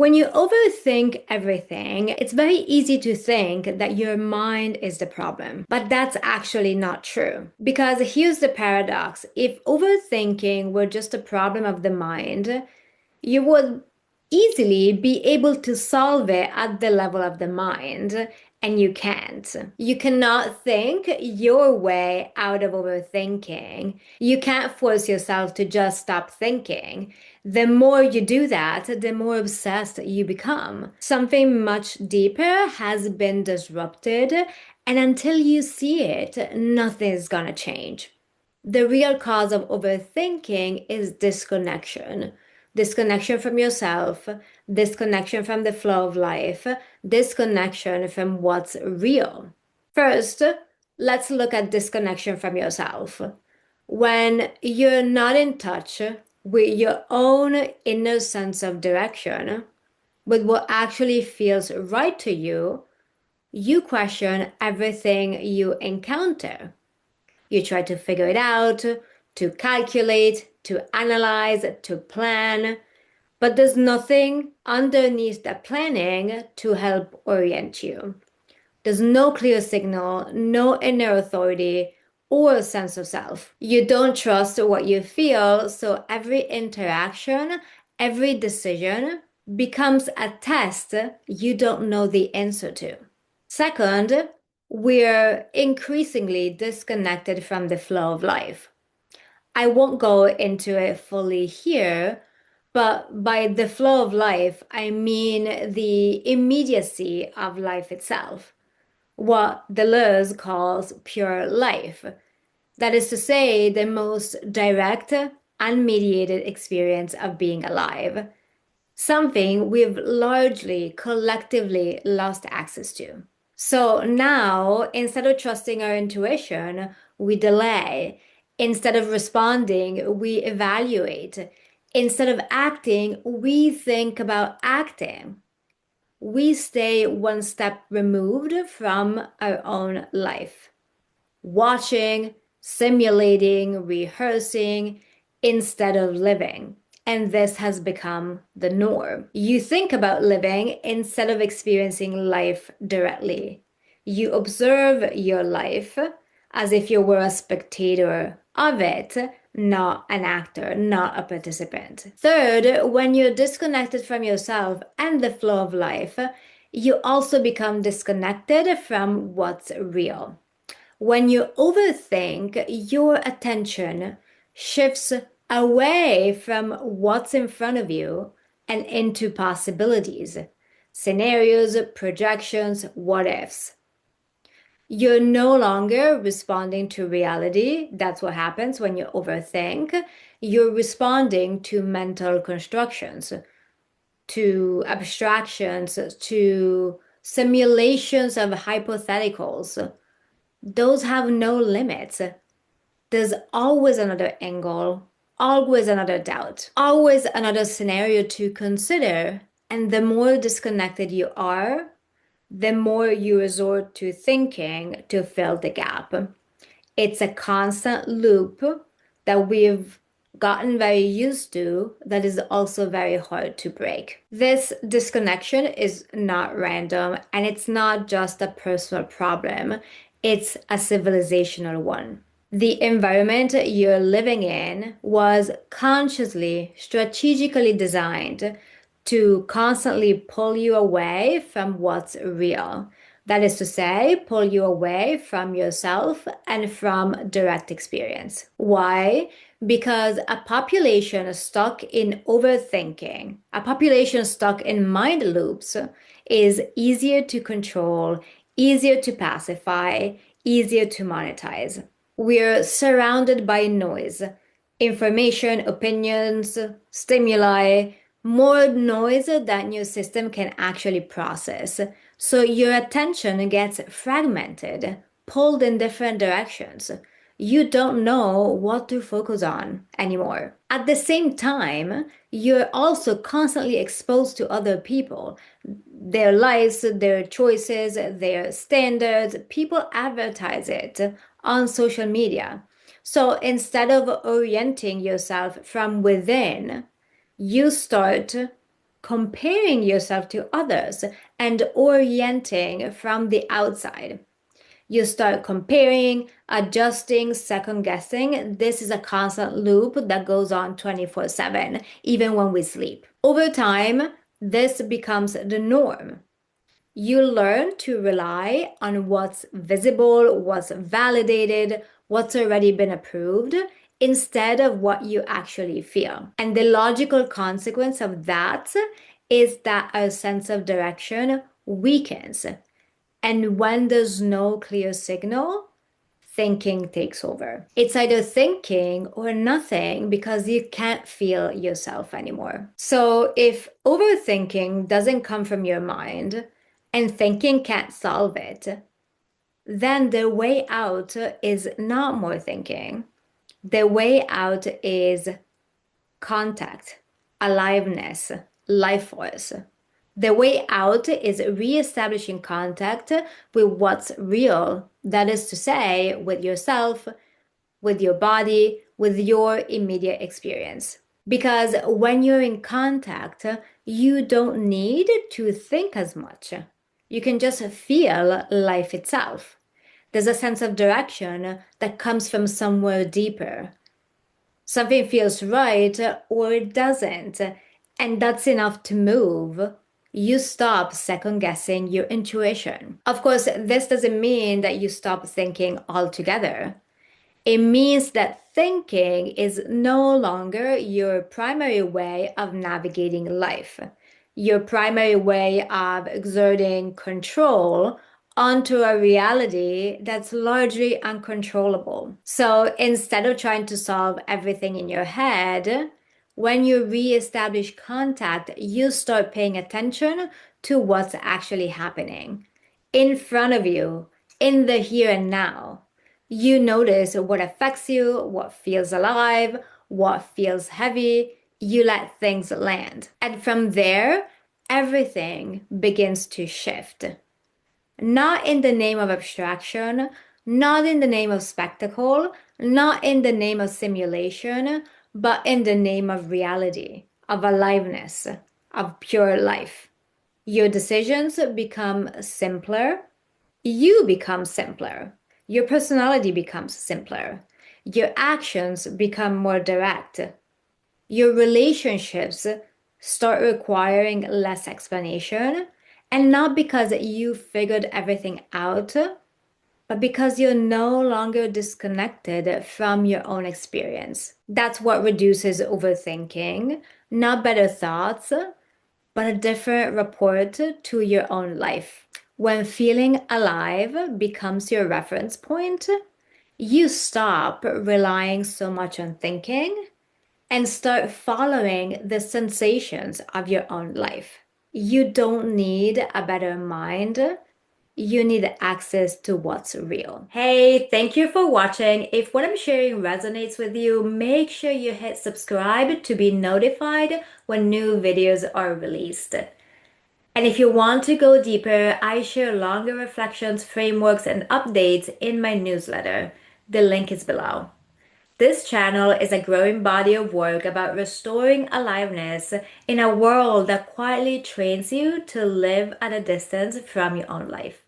When you overthink everything, it's very easy to think that your mind is the problem. But that's actually not true. Because here's the paradox. If overthinking were just a problem of the mind, you would easily be able to solve it at the level of the mind, and you can't. You cannot think your way out of overthinking. You can't force yourself to just stop thinking. The more you do that, the more obsessed you become. Something much deeper has been disrupted, and until you see it, nothing's gonna change. The real cause of overthinking is disconnection. Disconnection from yourself, disconnection from the flow of life, disconnection from what's real. First, let's look at disconnection from yourself. When you're not in touch with your own inner sense of direction, with what actually feels right to you, you question everything you encounter. You try to figure it out, to calculate, to analyze, to plan, but there's nothing underneath that planning to help orient you. There's no clear signal, no inner authority, or sense of self. You don't trust what you feel, so every interaction, every decision becomes a test you don't know the answer to. Second, we're increasingly disconnected from the flow of life. I won't go into it fully here, but by the flow of life, I mean the immediacy of life itself, what Deleuze calls pure life. That is to say, the most direct, unmediated experience of being alive, something we've largely collectively lost access to. So now, instead of trusting our intuition, we delay. Instead of responding, we evaluate. Instead of acting, we think about acting. We stay one step removed from our own life, watching, simulating, rehearsing instead of living. And this has become the norm. You think about living instead of experiencing life directly. You observe your life as if you were a spectator of it, not an actor, not a participant. Third, when you're disconnected from yourself and the flow of life, you also become disconnected from what's real. When you overthink, your attention shifts away from what's in front of you and into possibilities, scenarios, projections, what ifs. You're no longer responding to reality. That's what happens when you overthink. You're responding to mental constructions, to abstractions, to simulations of hypotheticals. Those have no limits. There's always another angle, always another doubt, always another scenario to consider. And the more disconnected you are, the more you resort to thinking to fill the gap. It's a constant loop that we've gotten very used to that is also very hard to break. This disconnection is not random and it's not just a personal problem, it's a civilizational one. The environment you're living in was consciously, strategically designed to constantly pull you away from what's real. That is to say, pull you away from yourself and from direct experience. Why? Because a population stuck in overthinking, a population stuck in mind loops is easier to control, easier to pacify, easier to monetize. We're surrounded by noise, information, opinions, stimuli, more noise than your system can actually process. So your attention gets fragmented, pulled in different directions. You don't know what to focus on anymore. At the same time, you're also constantly exposed to other people, their lives, their choices, their standards. People advertise it on social media. So instead of orienting yourself from within, you start comparing yourself to others, and orienting from the outside. You start comparing, adjusting, second guessing. This is a constant loop that goes on 24/7, even when we sleep. Over time, this becomes the norm. You learn to rely on what's visible, what's validated, what's already been approved, instead of what you actually feel. And the logical consequence of that is that our sense of direction weakens. And when there's no clear signal, thinking takes over. It's either thinking or nothing because you can't feel yourself anymore. So if overthinking doesn't come from your mind and thinking can't solve it, then the way out is not more thinking. The way out is contact, aliveness, life force. The way out is reestablishing contact with what's real. That is to say, with yourself, with your body, with your immediate experience. Because when you're in contact, you don't need to think as much. You can just feel life itself. There's a sense of direction that comes from somewhere deeper. Something feels right or it doesn't, and that's enough to move. You stop second guessing your intuition. Of course, this doesn't mean that you stop thinking altogether. It means that thinking is no longer your primary way of navigating life, your primary way of exerting control onto a reality that's largely uncontrollable. So instead of trying to solve everything in your head, when you reestablish contact, you start paying attention to what's actually happening in front of you, in the here and now. You notice what affects you, what feels alive, what feels heavy. You let things land. And from there, everything begins to shift. Not in the name of abstraction, not in the name of spectacle, not in the name of simulation, but in the name of reality, of aliveness, of pure life. Your decisions become simpler. You become simpler. Your personality becomes simpler. Your actions become more direct. Your relationships start requiring less explanation, and not because you figured everything out, but because you're no longer disconnected from your own experience. That's what reduces overthinking, not better thoughts, but a different report to your own life. When feeling alive becomes your reference point, you stop relying so much on thinking and start following the sensations of your own life. You don't need a better mind. You need access to what's real. Hey, thank you for watching. If what I'm sharing resonates with you, make sure you hit subscribe to be notified when new videos are released. And if you want to go deeper, I share longer reflections, frameworks, and updates in my newsletter. The link is below. This channel is a growing body of work about restoring aliveness in a world that quietly trains you to live at a distance from your own life.